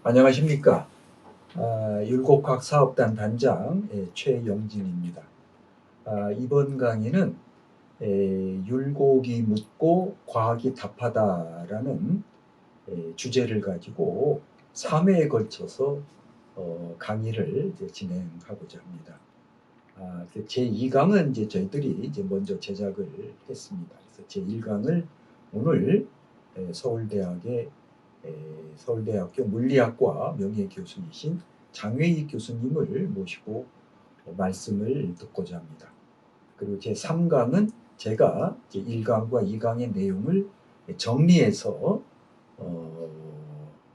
안녕하십니까. 율곡학 사업단 단장 최영진입니다. 이번 강의는 율곡이 묻고 과학이 답하다라는 주제를 가지고 3회에 걸쳐서 강의를 이제 진행하고자 합니다. 제2강은 이제 저희들이 이제 먼저 제작을 했습니다. 그래서 제1강을 오늘 서울대학교 물리학과 명예교수이신 장외익 교수님을 모시고 말씀을 듣고자 합니다. 그리고 제3강은 제가 제1강과 2강의 내용을 정리해서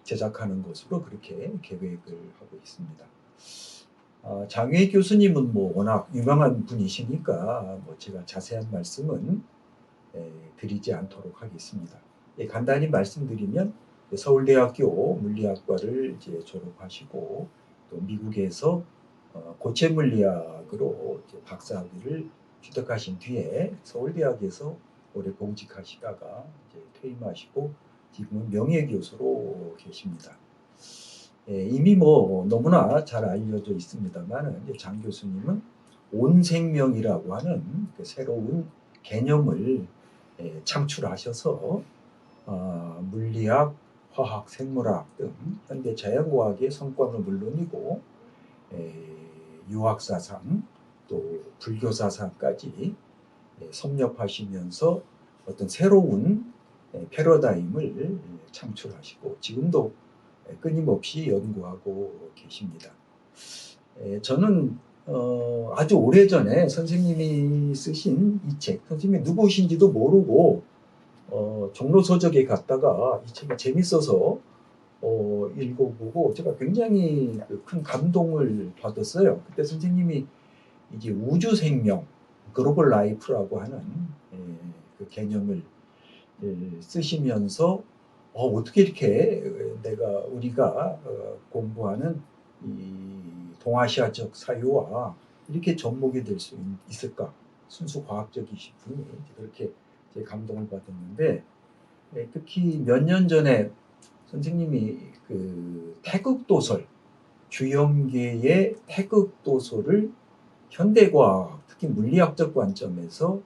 제작하는 것으로 그렇게 계획을 하고 있습니다. 장외익 교수님은 워낙 유명한 분이시니까 제가 자세한 말씀은 드리지 않도록 하겠습니다. 간단히 말씀드리면 서울대학교 물리학과를 이제 졸업하시고 또 미국에서 고체 물리학으로 박사학위를 취득하신 뒤에 서울대학에서 오래 봉직하시다가 이제 퇴임하시고 지금은 명예교수로 계십니다. 이미 너무나 잘 알려져 있습니다만 장 교수님은 온생명이라고 하는 새로운 개념을 창출하셔서 물리학, 화학, 생물학 등 현대 자연과학의 성과는 물론이고 유학사상 또 불교사상까지 섭렵하시면서 어떤 새로운 패러다임을 창출하시고 지금도 끊임없이 연구하고 계십니다. 저는 아주 오래전에 선생님이 쓰신 이 책, 선생님이 누구신지도 모르고 종로서적에 갔다가 이 책이 재밌어서 읽어보고 제가 굉장히 큰 감동을 받았어요. 그때 선생님이 이제 우주생명, 글로벌 라이프라고 하는 그 개념을 쓰시면서 어떻게 이렇게 우리가 공부하는 이 동아시아적 사유와 이렇게 접목이 될 수 있을까? 순수 과학적이신 분이 그렇게 감동을 받았는데 특히 몇 년 전에 선생님이 그 태극도설, 주염계의 태극도설을 현대과학, 특히 물리학적 관점에서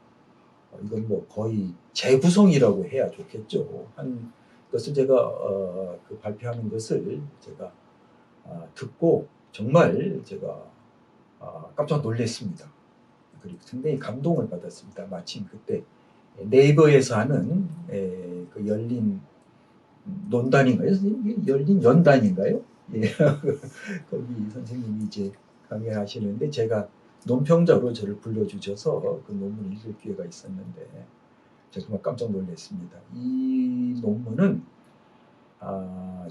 이건 거의 재구성이라고 해야 좋겠죠. 한 것을 제가 그 발표하는 것을 제가 듣고 정말 제가 깜짝 놀랐습니다. 그리고 상당히 감동을 받았습니다. 마침 그때 네이버에서 하는 그 열린 논단인가요? 열린 연단인가요? 예. 거기 선생님이 이제 강의하시는데 제가 논평자로 저를 불러주셔서 그 논문을 읽을 기회가 있었는데 제가 정말 깜짝 놀랐습니다. 이 논문은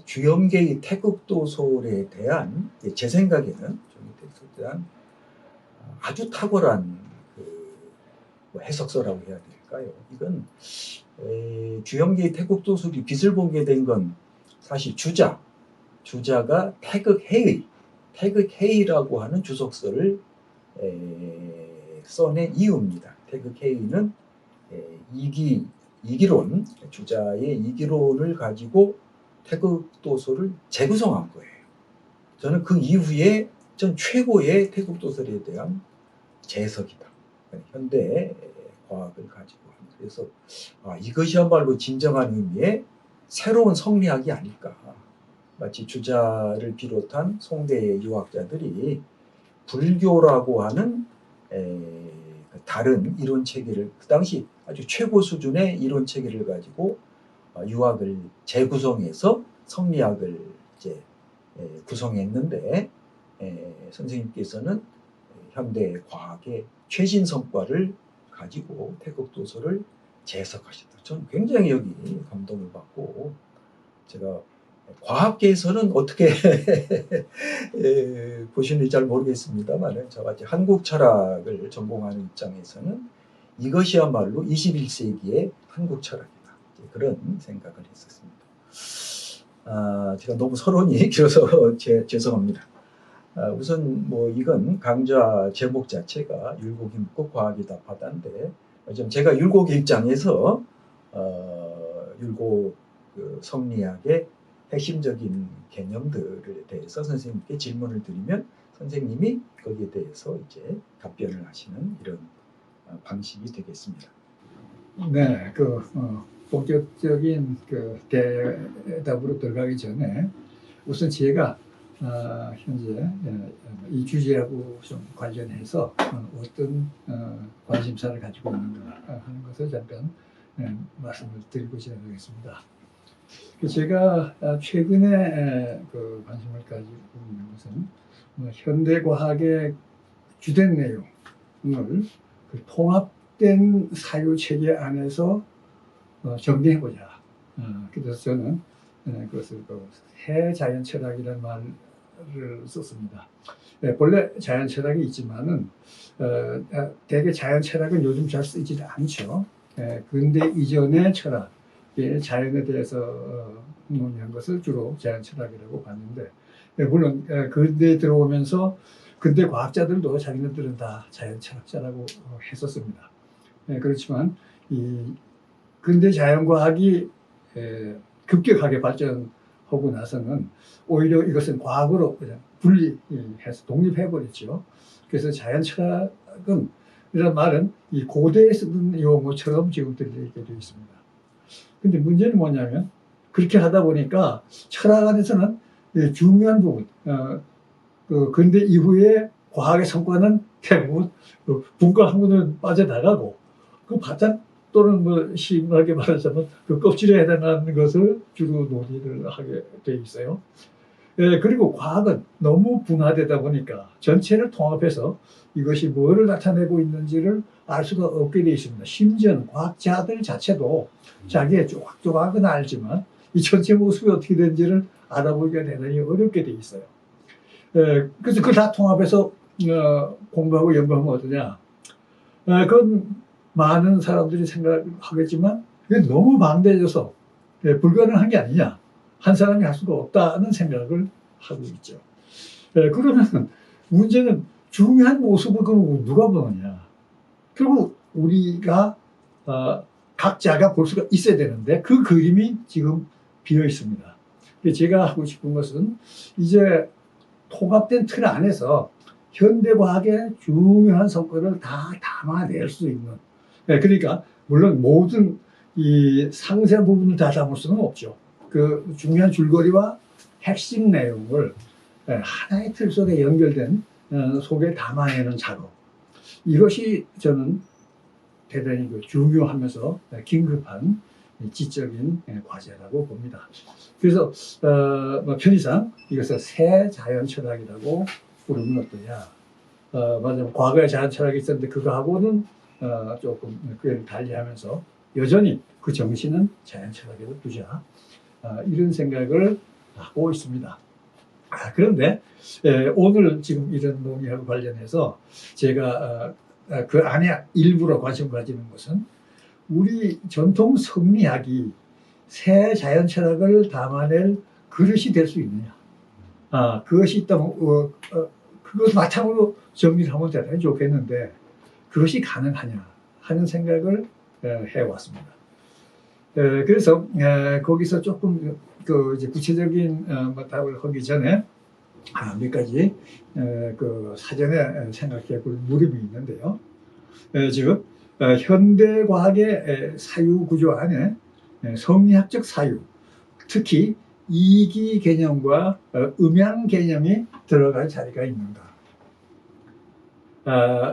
주염계의 태극도설에 대한 제 생각에는 주염계에 대한 아주 탁월한 그 해석서라고 해야 될까요? 이건 주염계의 태극도설이 빛을 보게 된 건 사실 주자가 태극해의라고 하는 주석서를 써낸 이유입니다. 태극해의는 이기론, 주자의 이기론을 가지고 태극도설을 재구성한 거예요. 저는 그 이후에 전 최고의 태극도설에 대한 재해석이다. 현대 과학을 가지고 하는. 그래서 이것이야말로 진정한 의미의 새로운 성리학이 아닐까. 마치 주자를 비롯한 송대의 유학자들이 불교라고 하는 다른 이론 체계를 그 당시 아주 최고 수준의 이론 체계를 가지고 유학을 재구성해서 성리학을 이제 구성했는데 선생님께서는 현대 과학의 최신 성과를 가지고 태극도설을 재해석하셨다. 저는 굉장히 여기 감동을 받고 제가 과학계에서는 어떻게 보시는지 잘 모르겠습니다만 저같이 한국 철학을 전공하는 입장에서는 이것이야말로 21세기의 한국 철학이다. 그런 생각을 했었습니다. 제가 너무 서론이 길어서 죄송합니다. 우선 이건 강좌 제목 자체가 율곡이 묻고 과학이 답하다인데 제가 율곡의 입장에서 율곡 그 성리학의 핵심적인 개념들에 대해서 선생님께 질문을 드리면 선생님이 거기에 대해서 이제 답변을 하시는 이런 방식이 되겠습니다. 네, 본격적인 대답으로 들어가기 전에 우선 제가 현재 이 주제하고 좀 관련해서 어떤 관심사를 가지고 있는가 하는 것을 잠깐 말씀을 드리고자 하겠습니다. 제가 최근에 관심을 가지고 있는 것은 현대 과학의 주된 내용을 통합된 사유 체계 안에서 정리해보자. 그래서 저는 그것을 새 자연 철학이라는 말을 썼습니다. 본래 자연 철학이 있지만은 대개 자연 철학은 요즘 잘 쓰이지 않죠. 근대 이전의 철학, 자연에 대해서 논의한 것을 주로 자연 철학이라고 봤는데, 물론 근대에 들어오면서 근대 과학자들도 자기네들은 다 자연 철학자라고 했었습니다. 그렇지만 근대 자연과학이 급격하게 발전하고 나서는 오히려 이것은 과학으로 그냥 분리해서 독립해버렸죠. 그래서 자연 철학은 이런 말은 이 고대에 쓰던 용어처럼 지금 들리게 되어 있습니다. 근데 문제는 뭐냐면 그렇게 하다 보니까 철학 안에서는 중요한 부분, 근대 이후에 과학의 성과는 대부분 분과 학문은 빠져나가고 바탕 또는 심하게 말하자면 껍질에 해당하는 것을 주로 논의를 하게 돼 있어요. 그리고 과학은 너무 분화되다 보니까 전체를 통합해서 이것이 뭐를 나타내고 있는지를 알 수가 없게 돼 있습니다. 심지어는 과학자들 자체도 자기의 조각조각은 알지만 이 전체 모습이 어떻게 되는지를 알아보기가 대단히 어렵게 돼 있어요. 그래서 그걸 다 통합해서 공부하고 연구하면 어떠냐. 그건 많은 사람들이 생각하겠지만 그게 너무 방대해져서 불가능한 게 아니냐. 한 사람이 할 수가 없다는 생각을 하고 있죠. 그러면 문제는 중요한 모습을 그럼 누가 보느냐. 결국 우리가 각자가 볼 수가 있어야 되는데 그 그림이 지금 비어 있습니다. 제가 하고 싶은 것은 이제 통합된 틀 안에서 현대과학의 중요한 성과를 다 담아낼 수 있는, 그러니까 물론 모든 이 상세 부분을 다 담을 수는 없죠. 그 중요한 줄거리와 핵심 내용을 하나의 틀 속에 연결된 속에 담아내는 작업, 이것이 저는 대단히 중요하면서 긴급한 지적인 과제라고 봅니다. 그래서 편의상 이것을 새 자연 철학이라고 부르면 어떠냐. 맞아요. 과거에 자연 철학이 있었는데 그거하고는 조금 그걸 달리하면서 여전히 그 정신은 자연 철학에도 두자. 이런 생각을 하고 있습니다. 그런데 오늘 지금 이런 논의하고 관련해서 제가 그 안에 일부러 관심 가지는 것은 우리 전통 성리학이 새 자연 철학을 담아낼 그릇이 될 수 있느냐. 그것이 있다면 그것 바탕으로 정리를 하면 대단히 좋겠는데 그것이 가능하냐 하는 생각을 해왔습니다. 그래서 거기서 조금 이제 구체적인 답을 하기 전에 몇 가지 사전에 생각해 볼 무림이 있는데요. 즉 현대 과학의 사유 구조 안에 성리학적 사유, 특히 이기 개념과 음양 개념이 들어갈 자리가 있는가.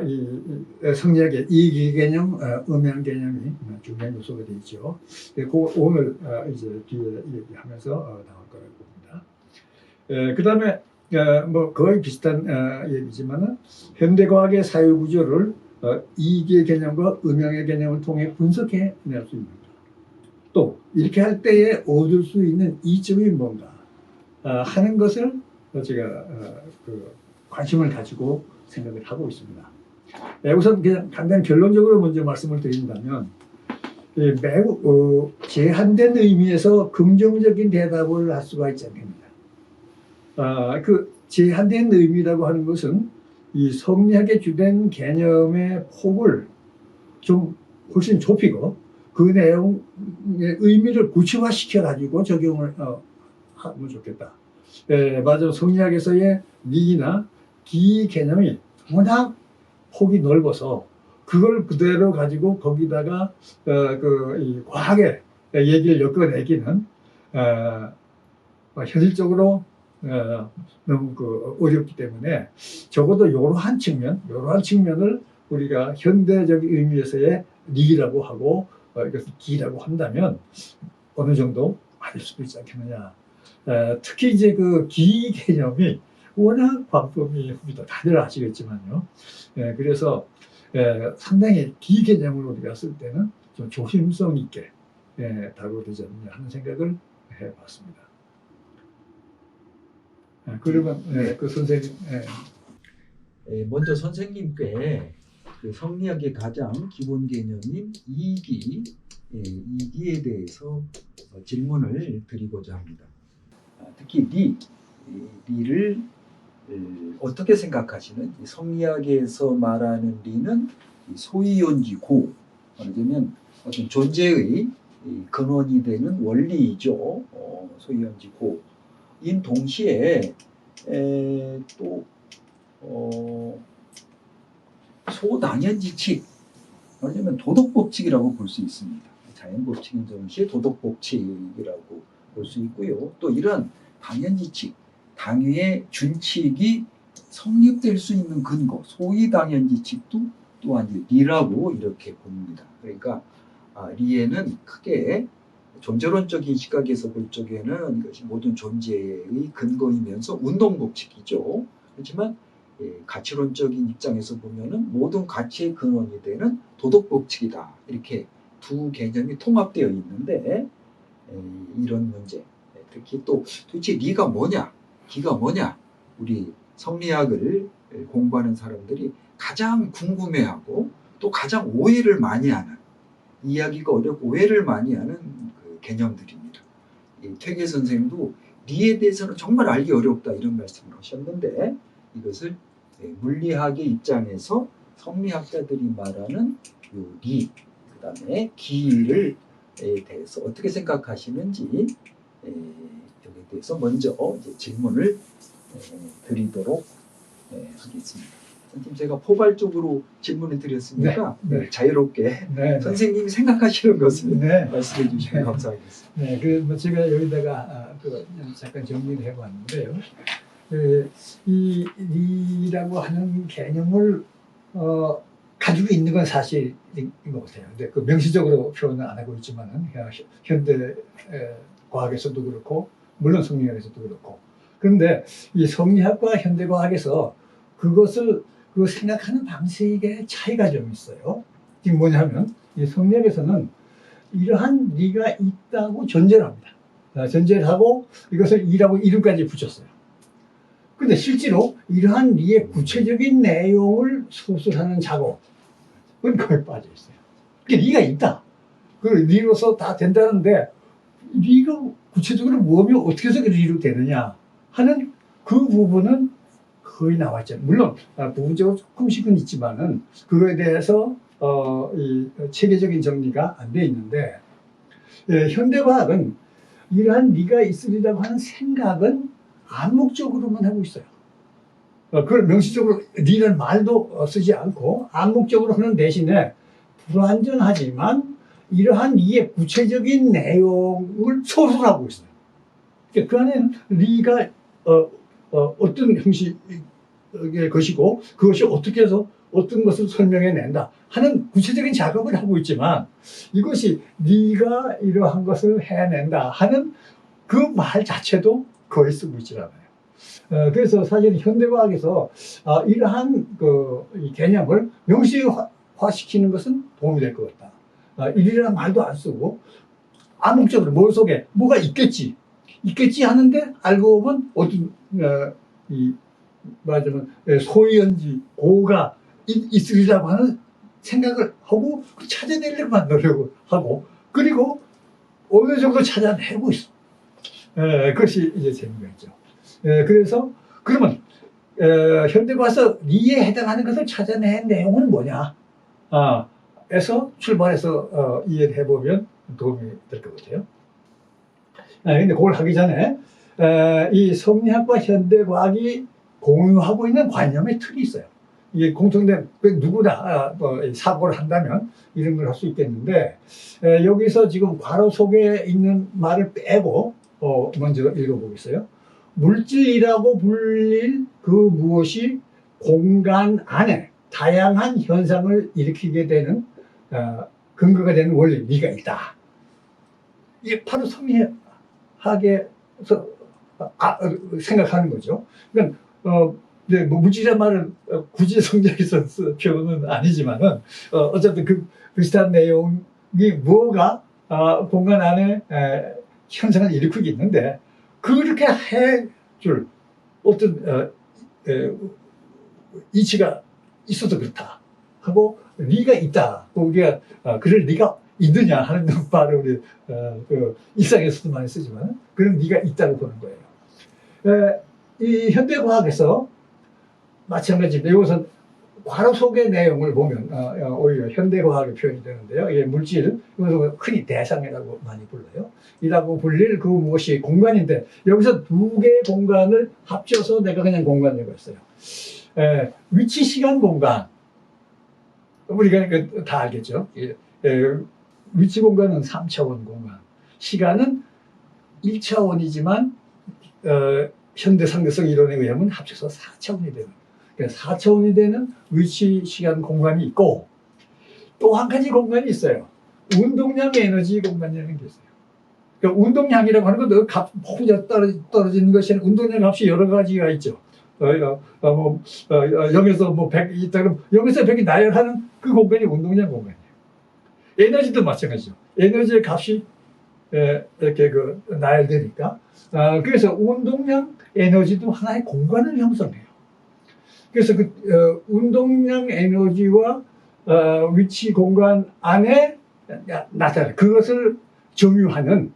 이 성리학의 이기 개념, 음양 개념이 중요한 요소가 되어 있죠. 오늘 이제 뒤에 얘기하면서 나올 거라고 봅니다. 그 다음에 거의 비슷한 얘기지만은 현대 과학의 사유 구조를 이기의 개념과 음양의 개념을 통해 분석해 낼 수 있는가. 또 이렇게 할 때에 얻을 수 있는 이점이 뭔가 하는 것을 제가 관심을 가지고 생각을 하고 있습니다. 우선 그냥 간단히 결론적으로 먼저 말씀을 드린다면 매우 제한된 의미에서 긍정적인 대답을 할 수가 있지 않습니다. 그 제한된 의미라고 하는 것은 이 성리학의 주된 개념의 폭을 좀 훨씬 좁히고 그 내용의 의미를 구체화시켜 가지고 적용을 하면 좋겠다. 맞아. 성리학에서의 리나 기 개념이 워낙 폭이 넓어서 그걸 그대로 가지고 거기다가 이 과학의 얘기를 엮어내기는 현실적으로 너무 어렵기 때문에 적어도 이러한 측면을 우리가 현대적인 의미에서의 리라고 하고 이것을 기라고 한다면 어느 정도 맞을 수도 있지 않겠느냐. 특히 이제 그 기 개념이 워낙 광범위 다들 아시겠지만요. 그래서 상당히 기 개념을 우리가 쓸 때는 좀 조심성 있게 다뤄야 되지 않느냐 하는 생각을 해봤습니다. 그러면 그 선생님, 먼저 선생님께 그 성리학의 가장 기본 개념인 이기에 대해서 질문을 드리고자 합니다. 특히 리를 어떻게 생각하시는지. 성리학에서 말하는 리는 소이온지고, 말하자면 어떤 존재의 근원이 되는 원리이죠. 소이온지고. 인 동시에 또 소당연지칙, 말하자면 도덕법칙이라고 볼 수 있습니다. 자연법칙인 동시에 도덕법칙이라고 볼 수 있고요. 또 이런 당연지칙, 당위의 준칙이 성립될 수 있는 근거, 소위 당연지칙도 또한 리라고 이렇게 봅니다. 그러니까 리에는 크게 존재론적인 시각에서 볼 적에는 이것이 모든 존재의 근거이면서 운동법칙이죠. 그렇지만 가치론적인 입장에서 보면은 모든 가치의 근원이 되는 도덕법칙이다. 이렇게 두 개념이 통합되어 있는데, 이런 문제, 특히 또 도대체 리가 뭐냐, 기가 뭐냐, 우리 성리학을 공부하는 사람들이 가장 궁금해하고 또 가장 오해를 많이 하는, 이해하기가 어렵고 오해를 많이 하는 그 개념들입니다. 퇴계 선생님도 리에 대해서는 정말 알기 어렵다 이런 말씀을 하셨는데, 이것을 물리학의 입장에서 성리학자들이 말하는 리, 그 다음에 기를 대해서 어떻게 생각하시는지 여기에 대해서 먼저 이제 질문을 드리도록 하겠습니다. 선생님, 제가 포괄적으로 질문을 드렸으니까 네. 자유롭게 선생님이 생각하시는 것을 말씀해 주시면 감사하겠습니다. 네, 제가 여기다가 잠깐 정리를 해봤는데요. 이 리라고 하는 개념을 가지고 있는 건 사실인 것 같아요. 근데 그 명시적으로 표현은 안 하고 있지만은 현대 과학에서도 그렇고 물론 성리학에서도 그렇고. 그런데 이 성리학과 현대과학에서 그것을 생각하는 방식의 차이가 좀 있어요. 지금 뭐냐면 이 성리학에서는 이러한 리가 있다고 전제를 합니다. 전제를 하고 이것을 이라고 이름까지 붙였어요. 근데 실제로 이러한 리의 구체적인 내용을 소술하는 작업은 거의 빠져 있어요. 그러니까 리가 있다. 그 리로서 다 된다는데 리가 구체적으로 뭐며 어떻게 해서 리로 되느냐 하는 그 부분은 거의 나왔죠. 물론 부분적으로 조금씩은 있지만은 그거에 대해서 이 체계적인 정리가 안 돼 있는데, 현대과학은 이러한 리가 있으리라고 하는 생각은 암묵적으로만 하고 있어요. 그걸 명시적으로 리라는 말도 쓰지 않고 암묵적으로 하는 대신에 불완전하지만 이러한 리의 구체적인 내용을 소설하고 있어요. 그러니까 그 안에는 리가 어떤 형식의 것이고 그것이 어떻게 해서 어떤 것을 설명해낸다 하는 구체적인 작업을 하고 있지만, 이것이 리가 이러한 것을 해낸다 하는 그 말 자체도 거의 쓰고 있지 않아요. 그래서 사실 현대과학에서 이러한 이 개념을 명시화시키는 것은 도움이 될 것 같다. 일이라는 말도 안 쓰고 암묵적으로 머릿속에 뭐가 있겠지 하는데 알고 보면 어떤 말하자면 소연지 고가 있으리라고 하는 생각을 하고 찾아내려고만 노력을 하고, 그리고 어느 정도 찾아내고 있어. 그것이 이제 재미가 있죠. 그래서 그러면 현대과학에서 리에 해당하는 것을 찾아낸 내용은 뭐냐? 에서 출발해서 이해를 해보면 도움이 될 것 같아요. 근데 그걸 하기 전에 이 성리학과 현대과학이 공유하고 있는 관념의 틀이 있어요. 이게 공통된, 누구나 사고를 한다면 이런 걸 할 수 있겠는데, 여기서 지금 괄호 속에 있는 말을 빼고 먼저 읽어보겠어요. 물질이라고 불릴 그 무엇이 공간 안에 다양한 현상을 일으키게 되는 근거가 되는 원리, 리가 있다. 이게 바로 성리학에서 생각하는 거죠. 그러니까 네, 뭐 물질이란 말은 굳이 성경에서 쓴 표현은 아니지만은 어쨌든 그 비슷한 내용이 뭐가 공간 안에 현상을 일으키고 있는데 그렇게 해줄 어떤 이치가 있어서 그렇다 하고 리가 있다. 우리가 그럴 리가 있느냐 하는 말을 우리 그 일상에서도 많이 쓰지만 그런 리가 있다고 보는 거예요. 이 현대과학에서 마찬가지입니다. 여기서 괄호 속의 내용을 보면 오히려 현대과학의 표현이 되는데요. 이게 물질, 이것을 흔히 대상이라고 많이 불러요. 이라고 불릴 그 무엇이 공간인데 여기서 두 개의 공간을 합쳐서 내가 그냥 공간이라고 했어요. 위치, 시간, 공간. 우리가 다 알겠죠. 위치 공간은 3차원 공간. 시간은 1차원이지만 현대 상대성 이론에 의하면 합쳐서 4차원이 되는. 그러니까 4차원이 되는 위치, 시간, 공간이 있고 또 한 가지 공간이 있어요. 운동량 에너지 공간이라는 게 있어요. 그러니까 운동량이라고 하는 건 값 혼자 떨어지는 것이 아니라 운동량 값이 여러 가지가 있죠. 0에서 뭐 100이 있다 그러면 0에서 100이 나열하는 그 공간이 운동량 공간이에요. 에너지도 마찬가지죠. 에너지의 값이 이렇게 나열되니까 그래서 운동량 에너지도 하나의 공간을 형성해요. 그래서 운동량 에너지와 위치 공간 안에 나타나는 그것을 점유하는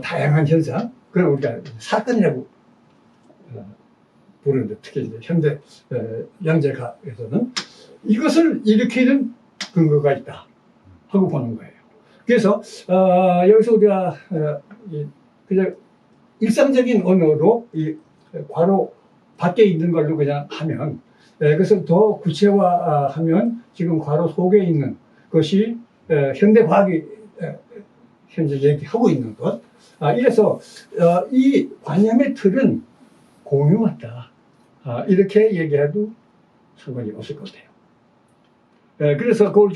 다양한 현상, 그걸 우리가 사건이라고 부르는데 특히 이제 현대 양자과학에서는 이것을 일으키는 근거가 있다 하고 보는 거예요. 그래서 여기서 우리가 그냥 일상적인 언어로 이 괄호 밖에 있는 걸로 그냥 하면 그것을 더 구체화하면 지금 괄호 속에 있는 것이 현대 과학이 현재 얘기하고 있는 것. 이래서 이 관념의 틀은 공유하다. 이렇게 얘기해도 상관이 없을 것 같아요. 그래서 그걸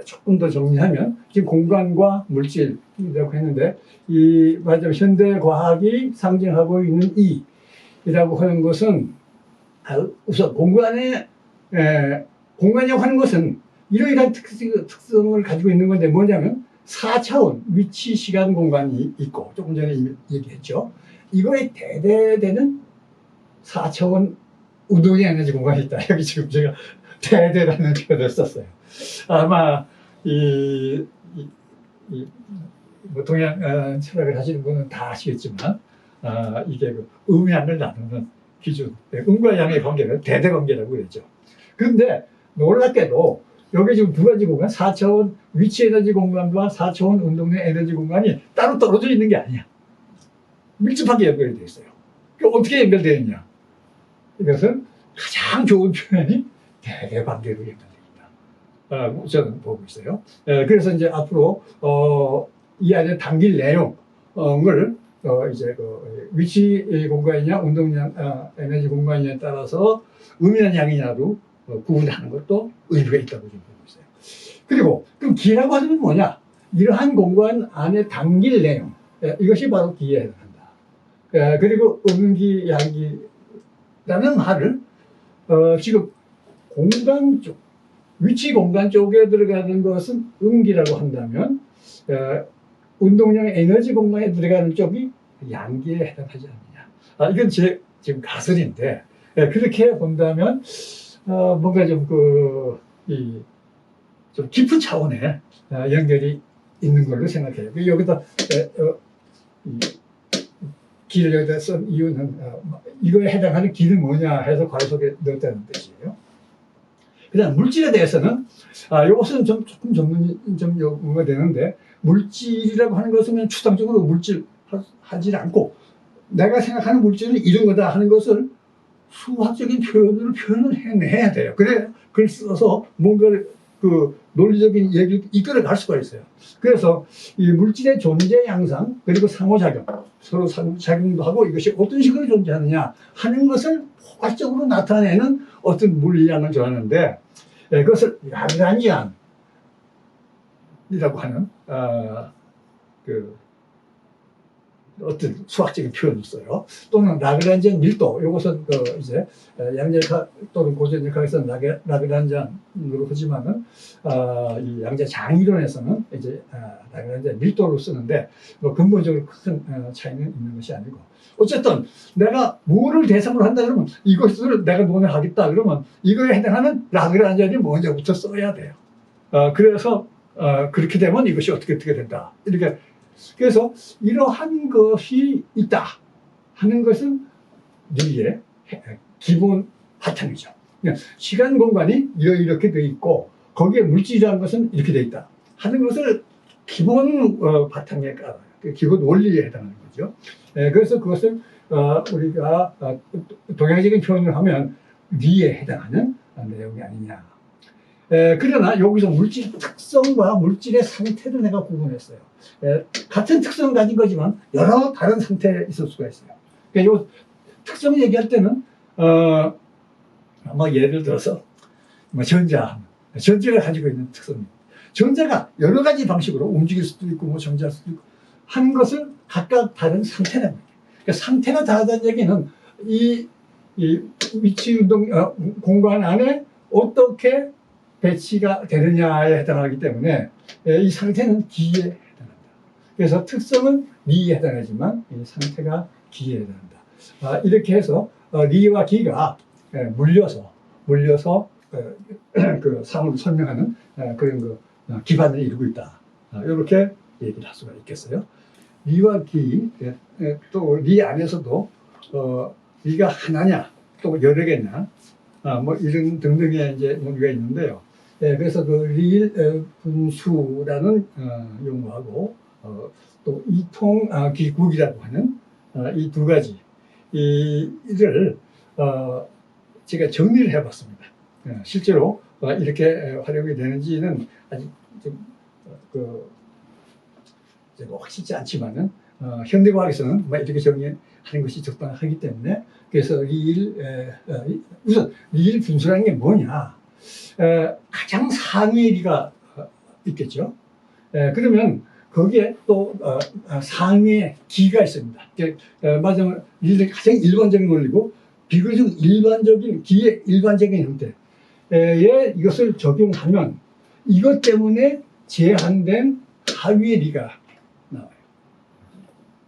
조금 더 정리하면 지금 공간과 물질이라고 했는데 이 맞아 현대 과학이 상징하고 있는 이라고 하는 것은 우선 공간이라고 하는 것은 이러이러한 특성을 가지고 있는 건데 뭐냐면 4차원 위치, 시간, 공간이 있고 조금 전에 얘기했죠. 이거에 대대되는 4차원 운동의 에너지 공간이 있다. 여기 지금 제가 대대라는 표현을 썼어요. 아마 뭐 동양 철학을 하시는 분은 다 아시겠지만 이게 음양을 나누는 기준, 음과 양의 관계를 대대 관계라고 그랬죠. 그런데 놀랍게도 여기 지금 두 가지 공간, 4차원 위치 에너지 공간과 4차원 운동의 에너지 공간이 따로 떨어져 있는 게 아니야. 밀접하게 연결이 되어 있어요. 어떻게 연결되어 있냐? 이것은 가장 좋은 표현이 대대 관계로 연결됩니다. 저는 보고 있어요. 그래서 이제 앞으로 이 안에 담길 내용을 이제 위치 공간이냐 운동량 에너지 공간이냐에 따라서 음이냐 양이냐로 구분하는 것도 의미가 있다고 좀 보고 있어요. 그리고 그럼 기라고 하면 뭐냐? 이러한 공간 안에 담길 내용, 이것이 바로 기에 해당한다. 그리고 음기 양기라는 말을 지금 공간 쪽, 위치 공간 쪽에 들어가는 것은 음기라고 한다면 운동량 에너지 공간에 들어가는 쪽이 양기에 해당하지 않느냐. 이건 제 지금 가설인데 그렇게 본다면 뭔가 좀 좀 깊은 차원의 연결이 있는 걸로 생각해요. 여기다 기를 여기다 쓴 이유는 이거에 해당하는 기는 뭐냐 해서 괄호 속에 넣었다는 뜻이에요. 그다음 물질에 대해서는 이것은 조금 전문이 요구가 되는데 물질이라고 하는 것은 그냥 추상적으로 물질 하지 않고 내가 생각하는 물질은 이런 거다 하는 것을 수학적인 표현으로 표현을 해내야 돼요. 그래, 글 써서 뭔가를 그 논리적인 얘기를 이끌어 갈 수가 있어요. 그래서 이 물질의 존재 양상, 그리고 상호작용, 서로 상호작용도 하고 이것이 어떤 식으로 존재하느냐 하는 것을 포괄적으로 나타내는 어떤 물리량을 좋아하는데, 그것을 라그란지안이라고 하는, 그, 어떤 수학적인 표현을 써요. 또는 라그란지안 밀도, 이것은 그 이제 양자역학 또는 고전역학에서는 라그란지안으로 하지만은 이 양자 장이론에서는 이제 라그란지안 밀도로 쓰는데 뭐 근본적으로 큰 차이는 있는 것이 아니고, 어쨌든 내가 뭐를 대상으로 한다 그러면 이것을 내가 논의하겠다 그러면 이거에 해당하는 라그란지안이 먼저부터 써야 돼요. 그래서 그렇게 되면 이것이 어떻게 된다 이렇게. 그래서 이러한 것이 있다 하는 것은 뇌의 기본 바탕이죠. 시간 공간이 이렇게 돼 있고 거기에 물질이라는 것은 이렇게 돼 있다 하는 것을 기본 바탕에 깔아요. 기본 원리에 해당하는 거죠. 그래서 그것을 우리가 동양적인 표현을 하면 뇌에 해당하는 내용이 아니냐. 그러나 여기서 물질 특성과 물질의 상태를 내가 구분했어요. 같은 특성을 가진 거지만 여러 다른 상태에 있을 수가 있어요. 그러니까 이 특성을 얘기할 때는 뭐 예를 들어서 뭐 전자를 가지고 있는 특성입니다. 전자가 여러 가지 방식으로 움직일 수도 있고 뭐 정지할 수도 있고 하는 것을 각각 다른 상태라는 거예요. 그러니까 상태가 다르다는 얘기는 이 위치 운동 공간 안에 어떻게 배치가 되느냐에 해당하기 때문에 이 상태는 기에 해당한다. 그래서 특성은 리에 해당하지만 이 상태가 기에 해당한다. 이렇게 해서 리와 기가 물려서 그 사물을 설명하는 그런 그 기반을 이루고 있다. 이렇게 얘기를 할 수가 있겠어요. 리와 기, 또 리 안에서도 리가 하나냐 또 여러 개냐 뭐 이런 등등의 이제 논의가 있는데요. 그래서 그 리일 분수라는 용어하고 또 이통 기국이라고 하는 이 두 가지 이를 제가 정리를 해봤습니다. 실제로 이렇게 활용이 되는지는 아직 좀 확실치 않지만은 현대과학에서는 이렇게 정의하는 것이 적당하기 때문에 그래서 우선 리일 분수라는 게 뭐냐? 가장 상위의 리가 있겠죠. 그러면 거기에 또 상위의 기가 있습니다. 맞으면 리를 가장 일반적인 원리고 비교적 일반적인 기의 일반적인 형태에 이것을 적용하면 이것 때문에 제한된 하위의 리가 나와요.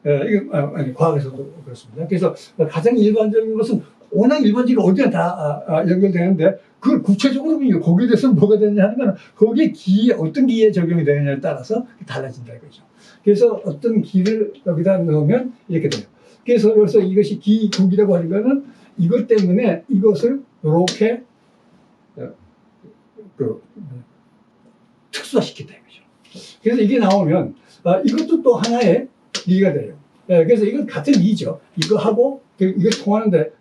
이거 과학에서도 그렇습니다. 그래서 가장 일반적인 것은 워낙 일반적인 어디나 다 연결되는데 그걸 구체적으로 거기에 대해서 뭐가 되느냐 하는 건 거기에 기에 어떤 기에 적용이 되느냐에 따라서 달라진다 이거죠. 그래서 어떤 기를 여기다 넣으면 이렇게 돼요. 그래서 이것이 기국이라고 하는 거는 이것 때문에 이것을 이렇게 특수화시켰다 이거죠. 그래서 이게 나오면 이것도 또 하나의 리가 돼요. 그래서 이건 같은 리죠. 이거하고 이거 통하는데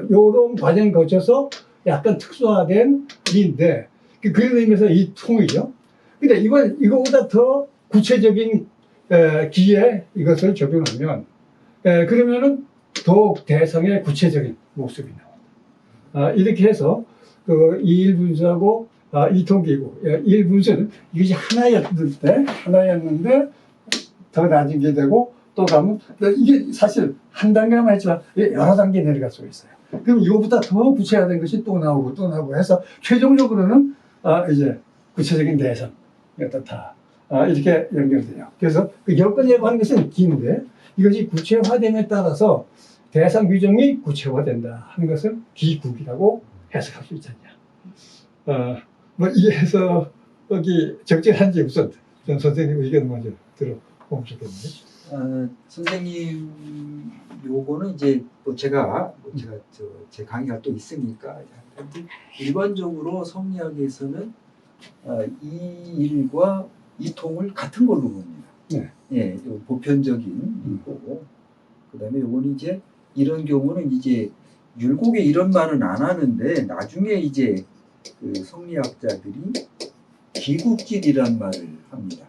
이런 과정을 거쳐서 약간 특수화된 리인데 그런 의미에서 이 통이죠. 근데 이거보다 더 구체적인 기에 이것을 적용하면 그러면은 더욱 대상의 구체적인 모습이 나온다. 이렇게 해서 그 이일분수하고 이통기구, 이일분수는 이것이 하나였는데 더 낮은 게 되고 또 가면 이게 사실 한 단계만 했지만 여러 단계 내려갈 수가 있어요. 그럼 이거보다 더 구체화된 것이 또 나오고 해서 최종적으로는 이제 구체적인 대상이 어떻다 이렇게 연결돼요. 그래서 그 여건이라고 하는 것은 기인데 이것이 구체화됨에 따라서 대상 규정이 구체화된다 하는 것을 기국이라고 해석할 수 있지 않냐. 뭐 이해해서 여기 적절한지 우선 전 선생님 의견 먼저 들어보면 좋겠네요. 선생님 요거는 이제 뭐 제가 제 강의가 또 있으니까 일반적으로 성리학에서는 이 일과 이 통을 같은 걸로 봅니다. 네. 예, 보편적인 거고 그다음에 요거는 이제 이런 경우는 이제 율곡에 이런 말은 안 하는데 나중에 이제 그 성리학자들이 기국질이란 말을 합니다.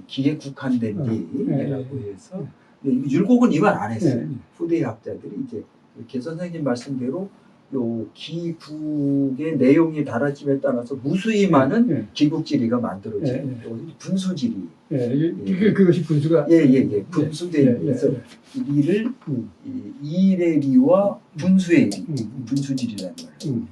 기에 국한된 기라고 해서 율곡은 이 말 안 했어요. 후대 학자들이 이제 이렇게 선생님 말씀대로 요 기국의 내용이 달라짐에 따라서 무수히 많은 기국지리가 만들어지고 또 분수지리 그것이 분수가 분수된 그래서 리를 이일의 리와 분수의 리 분수지리라는 말이에요.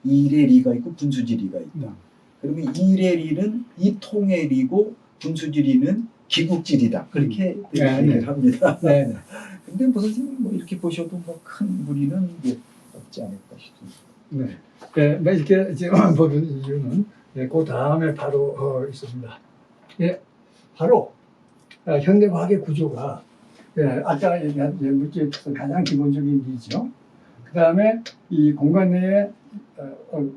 이일의 리가 있고 분수지리가 있다. 그러면 이일의 리는 이 통의 리고 분수지리는 기국지리다. 그렇게 얘기를 합니다. 근데 뭐 선생님 뭐 이렇게 보셔도 뭐 큰 무리는 이제 없지 않을까 싶습니다. 네, 이렇게 지금 보는 이유는 그 다음에 바로 있습니다. 바로 현대 과학의 구조가 아까 얘기한 물질의 특성 가장 기본적인 리죠. 그 다음에 이 공간 내에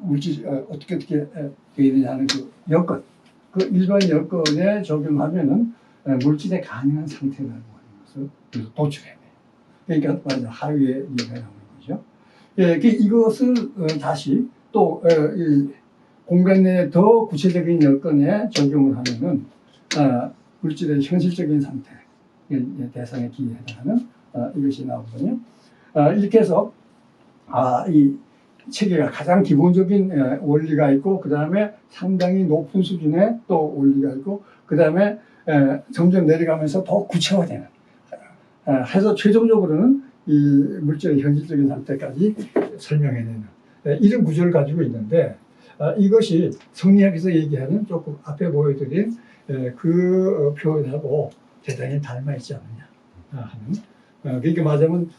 물질 어떻게 되어야 되냐는 그 여건, 그 일반 여건에 적용하면은 물질의 가능한 상태라고 하는 것을 도출해내요. 그러니까 맞아 하위의 리가 나오는 거죠. 이것을 다시 또 이 공간 내에 더 구체적인 여건에 적용을 하면은 물질의 현실적인 상태, 대상의 기에 해당하는 이것이 나오거든요. 이렇게 해서 이 체계가 가장 기본적인 원리가 있고, 그 다음에 상당히 높은 수준의 또 원리가 있고, 그 다음에 점점 내려가면서 더 구체화되는, 해서 최종적으로는 이 물질의 현실적인 상태까지 설명해내는 이런 구조를 가지고 있는데, 이것이 성리학에서 얘기하는 조금 앞에 보여드린 그 표현하고 대단히 닮아있지 않느냐 하는. 그러니까 말하자면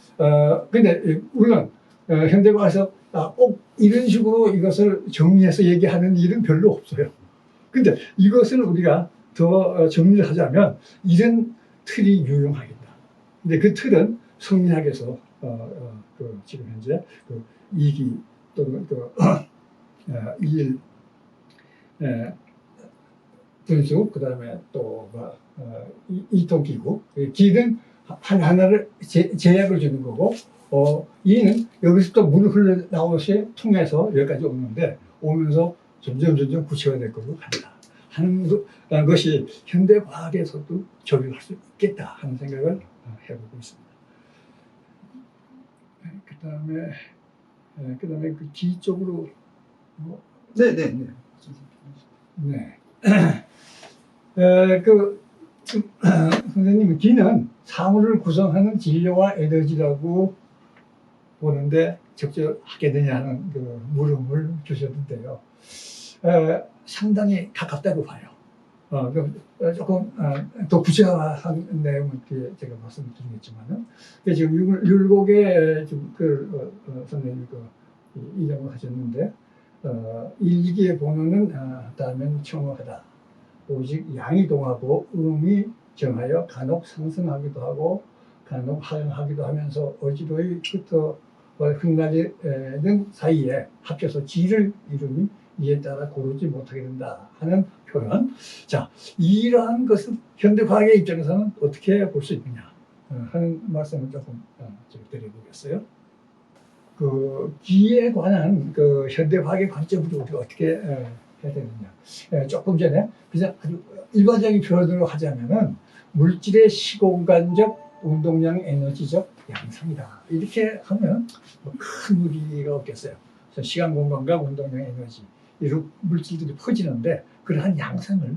근데 물론 현대과에서 꼭 이런 식으로 이것을 정리해서 얘기하는 일은 별로 없어요. 근데 이것을 우리가 더 정리를 하자면 이런 틀이 유용하겠다. 근데 그 틀은 성리학에서 지금 현재 그 이기 또는 이일 분수, 그 다음에 또 이통기구, 기는 하나를 제약을 주는 거고, 이는 여기서 또 물을 흘러나오시 통해서 여기까지 오는데, 오면서 점점 구체화될 걸로 간다 하는 것이 현대 과학에서도 적용할 수 있겠다 하는 생각을 해보고 있습니다. 그 다음에 그 기 쪽으로 선생님은 기는 사물을 구성하는 질료와 에너지라고 보는데 적절하게 되냐는 그 물음을 주셨는데요. 상당히 가깝다고 봐요. 조금 더 구체화한 내용을 제가 말씀드리겠지만은, 지금 율곡에 선생님이 이름을 하셨는데, 일기의 본어는 다음엔 청어하다. 오직 양이 동하고 음이 정하여 간혹 상승하기도 하고 간혹 하향하기도 하면서 어지러이 흩날리는 사이에 합쳐서 지를 이루니 이에 따라 고르지 못하게 된다 하는 표현. 자, 이러한 것은 현대 과학의 입장에서는 어떻게 볼 수 있느냐 하는 말씀을 조금 드려보겠어요. 그 기에 관한 그 현대 과학의 관점으로 우리가 어떻게 해야 되느냐. 조금 전에 그냥 아주 일반적인 표현으로 하자면은 물질의 시공간적 운동량 에너지적 양상이다. 이렇게 하면 큰 무리가 없겠어요. 그래서 시간 공간과 운동량 에너지 이런 물질들이 퍼지는데 그러한 양상을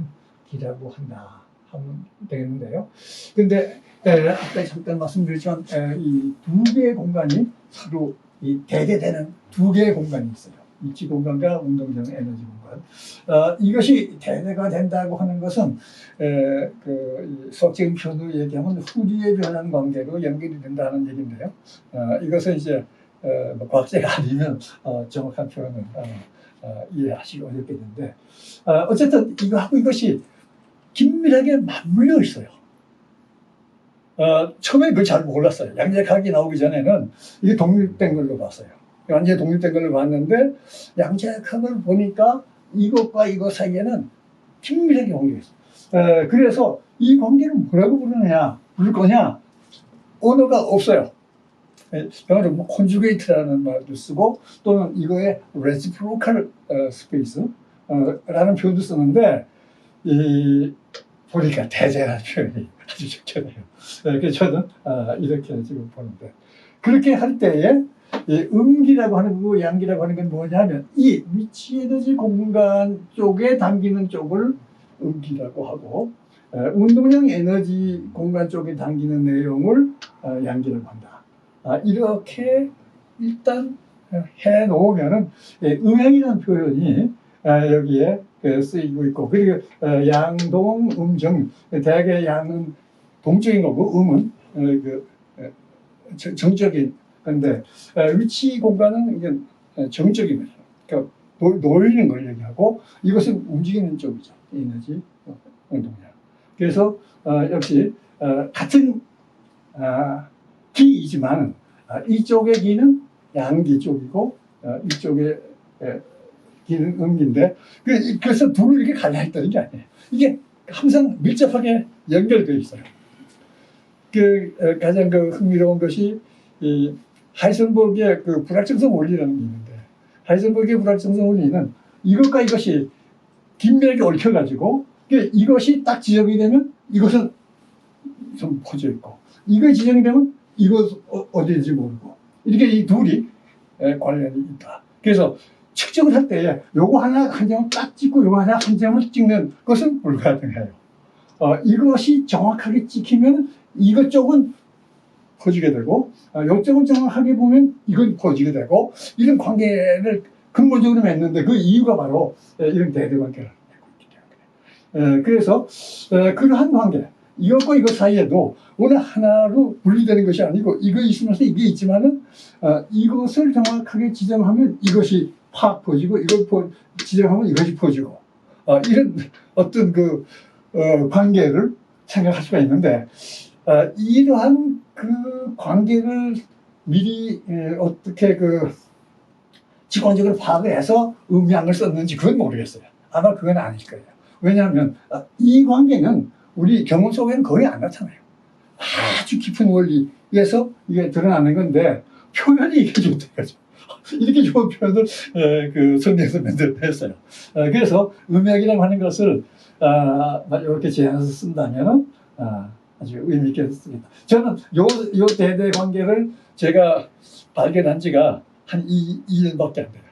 기라고 한다 하면 되겠는데요. 근데 아까 잠깐 말씀드렸지만 이 두 개의 공간이 서로 대대되는 두 개의 공간이 있어요. 입지 공간과 운동량 에너지 공간. 이것이 대대가 된다고 하는 것은 그 수학적인 표현으로 얘기하면 후리에 변한 관계로 연결이 된다는 얘기인데요. 이것은 이제 과학자가 아니면 정확한 표현을 이해하시기 어렵겠는데, 어쨌든 이거하고 이것이 긴밀하게 맞물려 있어요. 처음에 그걸 잘 몰랐어요. 양자역학이 나오기 전에는 이게 독립된 걸로 봤어요. 완전히 독립된 걸로 봤는데 양자역학을 보니까 이것과 이것 사이에는 긴밀하게 관계가 있어요. 그래서 이 관계를 뭐라고 부를 거냐? 언어가 없어요. 영어로 뭐 conjugate라는 말도 쓰고 또는 이거에 reciprocal space 라는 표현도 쓰는데 보니까 대대한 표현이 아주 적절해요. 그래서 저는 이렇게 지금 보는데 그렇게 할 때에 음기라고 하는 거, 양기라고 하는 건 뭐냐면 이 위치 에너지 공간 쪽에 당기는 쪽을 음기라고 하고 운동량 에너지 공간 쪽에 당기는 내용을 양기라고 한다. 이렇게 일단 해 놓으면은 음양이라는 표현이 여기에 쓰이고 있고 그리고 양동 음정 대학의 양은 동적인 거고 음은 정적인 건데 위치 공간은 이게 정적인 거죠. 그러니까 놓이는 걸 얘기하고 이것은 움직이는 쪽이죠. 에너지 운동량. 그래서 역시 같은 기이지만 이쪽의 기는 양기 쪽이고 이쪽의 기는 음기인데 그래서 둘을 이렇게 갈라했다는 게 아니에요. 이게 항상 밀접하게 연결되어 있어요. 가장 흥미로운 것이 이 하이센버그의 불확정성 원리라는 게 있는데 하이센버그의 불확정성 원리는 이것과 이것이 긴밀하게 얽혀가지고 이것이 딱 지정이 되면 이것은 좀 퍼져 있고 이거 지정이 되면 이것 어디인지 모르고 이렇게 이 둘이 관련이 있다. 그래서 측정을 할 때 요거 하나 한 점을 딱 찍고 요거 하나 한 점을 찍는 것은 불가능해요. 이것이 정확하게 찍히면 이것 쪽은 퍼지게 되고 이쪽은 정확하게 보면 이건 퍼지게 되고 이런 관계를 근본적으로 맺는데 그 이유가 바로 이런 대대관계를 맺고 있기 때문에 그래서 그러한 관계 이것과 이것 사이에도 어느 하나로 분리되는 것이 아니고 이거 있으면서 이게 있지만은 이것을 정확하게 지정하면 이것이 팍 퍼지고 이걸 지정하면 이것이 퍼지고 이런 어떤 관계를 생각할 수가 있는데 이러한 그 관계를 미리 어떻게 직관적으로 파악을 해서 음양을 썼는지 그건 모르겠어요. 아마 그건 아닐 거예요. 왜냐하면 이 관계는 우리 경험 속에는 거의 안 나타나요. 아주 깊은 원리에서 이게 드러나는 건데 표현이 이게 좋대요. 이렇게 좋은 표현을 성경에서 만들어냈어요. 그래서 음양이라고 하는 것을 이렇게 제안해서 쓴다면 아주 의미 있게 쓰겠다. 저는 요 대대 관계를 제가 발견한 지가 한 2년밖에 안 돼요.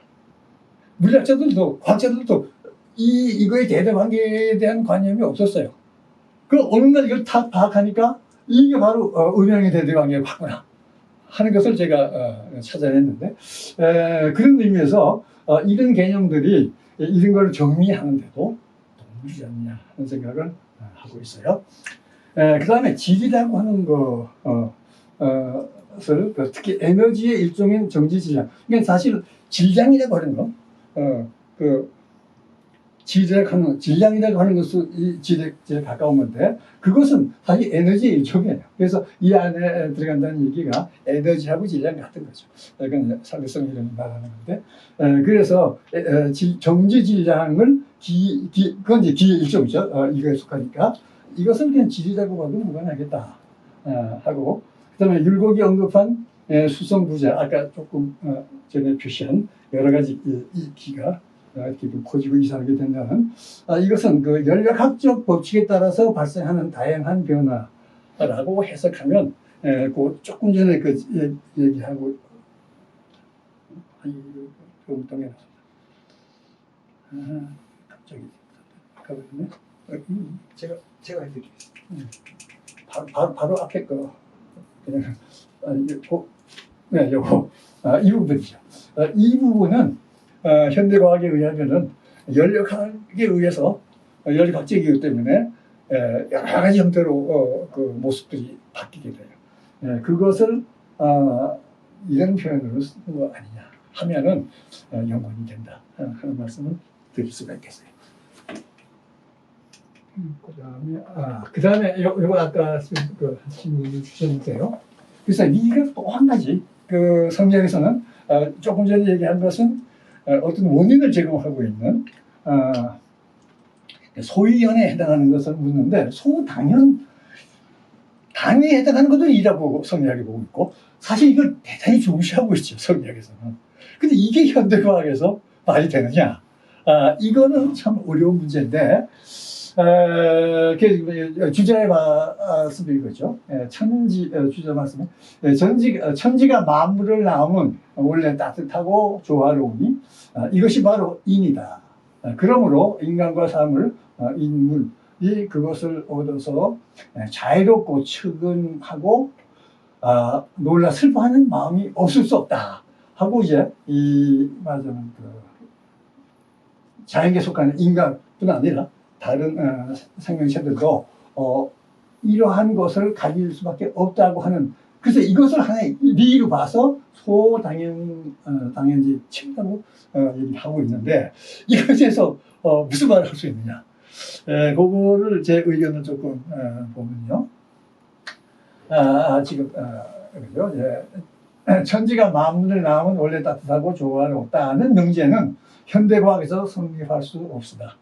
물리학자들도 과학자들도 이거의 대대 관계에 대한 관념이 없었어요. 어느 날 이걸 다 파악하니까 이게 바로 음양의 대대 관계가 맞구나 하는 것을 제가 찾아냈는데 그런 의미에서 이런 개념들이 이런 걸 정리하는데도 도움이 되지 않느냐 하는 생각을 하고 있어요. 그 다음에 질이라고 하는 것을 특히 에너지의 일종인 정지 질량. 그러니까 사실 질량이라고 하는 거, 질량이라고 하는 것은 이 질에 가까운 건데 그것은 사실 에너지의 일종이에요. 그래서 이 안에 들어간다는 얘기가 에너지하고 질량 같은 거죠. 이건 상대성 이론을 말하는 건데 그래서 정지 질량을 그건 이제 기의 일종이죠. 이거에 속하니까. 이것은 그냥 질이라고 봐도 무관하겠다 하고 그다음에 율곡이 언급한 수성 부자 아까 조금 전에 표시한 여러 가지 이 기가 이렇게 퍼지고 이상하게 된다는 이것은 연력학적 법칙에 따라서 발생하는 다양한 변화라고 해석하면 조금 전에 얘기하고 엉뚱해 갑자기 가버렸네. 제가 해드리겠습니다. 바로 앞에 거 그냥 요거 이 부분이죠. 이 부분은 현대 과학에 의하면은 연력학에 의해서 연력학적이기 때문에 여러 가지 형태로 모습들이 바뀌게 돼요. 그것을 이런 표현으로 쓰는 거 아니냐 하면은 연관이 된다 하는 말씀을 드릴 수가 있겠어요. 그다음에 요거 아까 질문을 주셨는데요. 그래서 이게 또 한 가지 성경에서는 조금 전에 얘기한 것은 어떤 원인을 제공하고 있는 소위원에 해당하는 것을 묻는데 소당연 당에 해당하는 것도 이라고 성리학이 보고 있고, 사실 이걸 대단히 중시하고 있죠, 성리학에서는. 근데 이게 현대과학에서 말이 되느냐? 이거는 참 어려운 문제인데, 주자의 말씀이 이거죠. 주자 말씀에, 천지가 만물을 낳으면 원래 따뜻하고 조화로우니, 이것이 바로 인이다. 그러므로 인간과 사람을, 인물이 그것을 얻어서 자유롭고 측은하고, 놀라 슬퍼하는 마음이 없을 수 없다. 하고 이제, 말하자면 자연계 속하는 인간뿐 아니라 다른 생명체들도 이러한 것을 가질 수밖에 없다고 하는, 그래서 이것을 하나의 리로 봐서 당연지 친다고 얘기하고 있는데, 이것에 대해서 무슨 말을 할 수 있느냐. 그거를 제 의견을 조금 보면요. 지금 그죠? 천지가 만물을 낳으면 원래 따뜻하고 조화롭다는 명제는 현대과학에서 성립할 수 없습니다.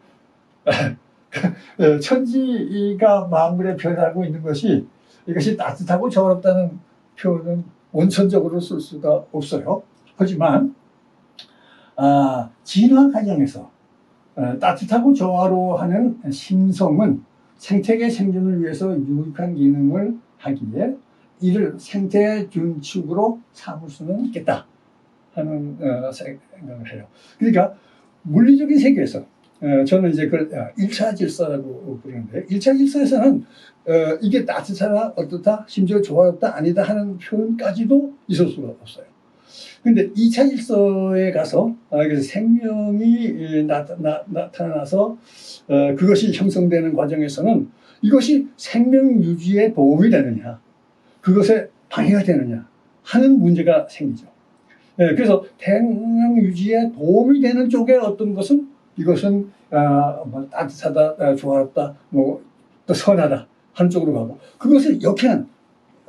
천지가 만물에 변하고 있는 것이, 이것이 따뜻하고 조화롭다는 표현은 원천적으로 쓸 수가 없어요. 하지만 진화 과정에서 따뜻하고 조화로워하는 심성은 생태계 생존을 위해서 유익한 기능을 하기에 이를 생태의 준축으로 삼을 수는 있겠다 하는 생각을 해요. 그러니까 물리적인 세계에서 저는 이제 그걸 1차 질서라고 부르는데, 1차 질서에서는 이게 따뜻하다, 어떻다, 심지어 조화롭다, 아니다 하는 표현까지도 있을 수가 없어요. 근데 2차 질서에 가서 그래서 생명이 나타나서 그것이 형성되는 과정에서는 이것이 생명 유지에 도움이 되느냐, 그것에 방해가 되느냐 하는 문제가 생기죠. 그래서 생명 유지에 도움이 되는 쪽에 어떤 것은, 이것은 뭐 따뜻하다, 조화롭다, 뭐 또 선하다 하는 쪽으로 가고, 그것을 역행한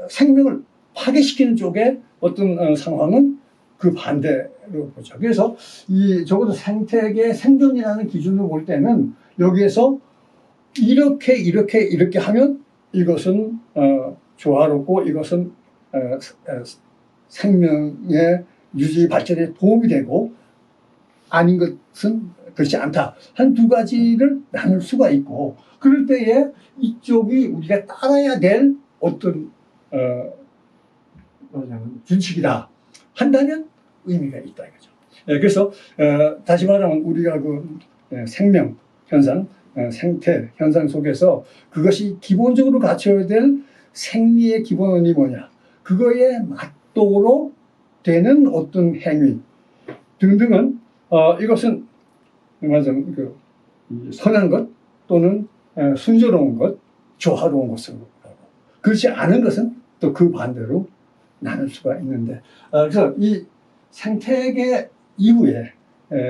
생명을 파괴시키는 쪽에 어떤 상황은 그 반대로 보죠. 그래서 적어도 생태계 생존이라는 기준으로 볼 때는 여기에서 이렇게 하면 이것은 조화롭고 이것은 생명의 유지 발전에 도움이 되고, 아닌 것은 그렇지 않다. 한 두 가지를 나눌 수가 있고, 그럴 때에 이쪽이 우리가 따라야 될 어떤 준칙이다 한다면 의미가 있다 이거죠. 그래서 다시 말하면 우리가 그 생명 현상, 생태 현상 속에서 그것이 기본적으로 갖춰야 될 생리의 기본이 뭐냐, 그거에 맞도록 되는 어떤 행위 등등은 이것은 말하자면 선한 것 또는 순조로운 것, 조화로운 것으로 하고, 그렇지 않은 것은 또 그 반대로 나눌 수가 있는데, 그래서 이 생태계 이후에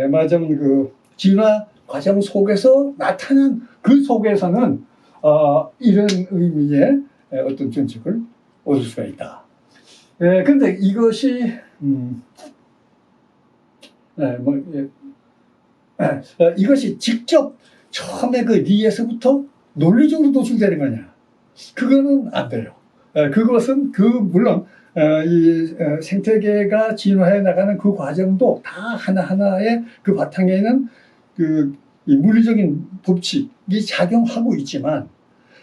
말하자면 그 진화 과정 속에서 나타난 그 속에서는 이런 의미의 어떤 준칙을 얻을 수가 있다. 그런데 이것이 이것이 직접 처음에 그 리에서부터 논리적으로 도출되는 거냐? 그거는 안 돼요. 그것은 물론 이 생태계가 진화해 나가는 그 과정도 다 하나하나의 그 바탕에는 이 물리적인 법칙이 작용하고 있지만,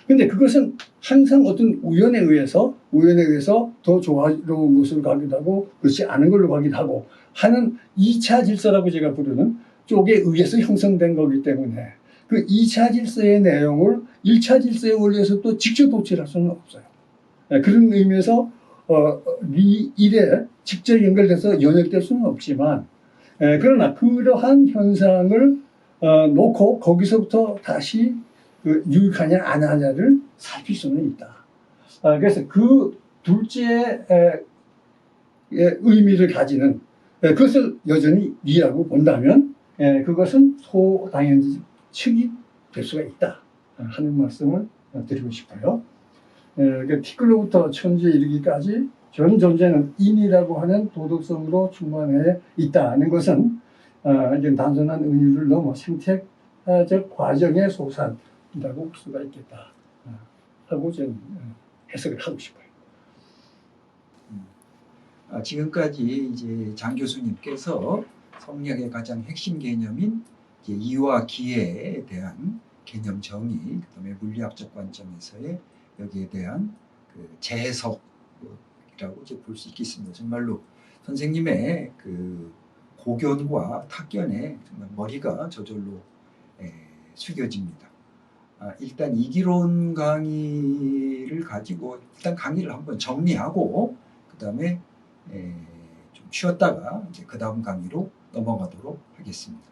근데 그것은 항상 어떤 우연에 의해서 더 조화로운 것으로 가기도 하고 그렇지 않은 걸로 가기도 하고 하는 2차 질서라고 제가 부르는 쪽에 의해서 형성된 거기 때문에, 그 2차 질서의 내용을 1차 질서의 원리에서 또 직접 도출할 수는 없어요. 그런 의미에서 일에 직접 연결돼서 연역될 수는 없지만, 그러나 그러한 현상을 놓고 거기서부터 다시 유익하냐 안 하냐를 살필 수는 있다. 그래서 그 둘째의 의미를 가지는 그것을 여전히 리라고 본다면 그것은 소당연지 측이 될 수가 있다 하는 말씀을 드리고 싶어요. 티끌로부터 천지에 이르기까지 전 존재는 인이라고 하는 도덕성으로 충만해 있다는 것은 이제 단순한 은유를 넘어 생태적 과정의 소산이라고 볼 수가 있겠다 하고 저는 해석을 하고 싶어요. 지금까지 이제 장 교수님께서 성리학의 가장 핵심 개념인 이제 이와 기회에 대한 개념 정의, 그다음에 물리학적 관점에서의 여기에 대한 그 재해석이라고 이제 볼 수 있겠습니다. 정말로 선생님의 그 고견과 탁견에 정말 머리가 저절로 숙여집니다. 일단 이기론 강의를 가지고 일단 강의를 한번 정리하고 그다음에 좀 쉬었다가 이제 그 다음 강의로 넘어가도록 하겠습니다.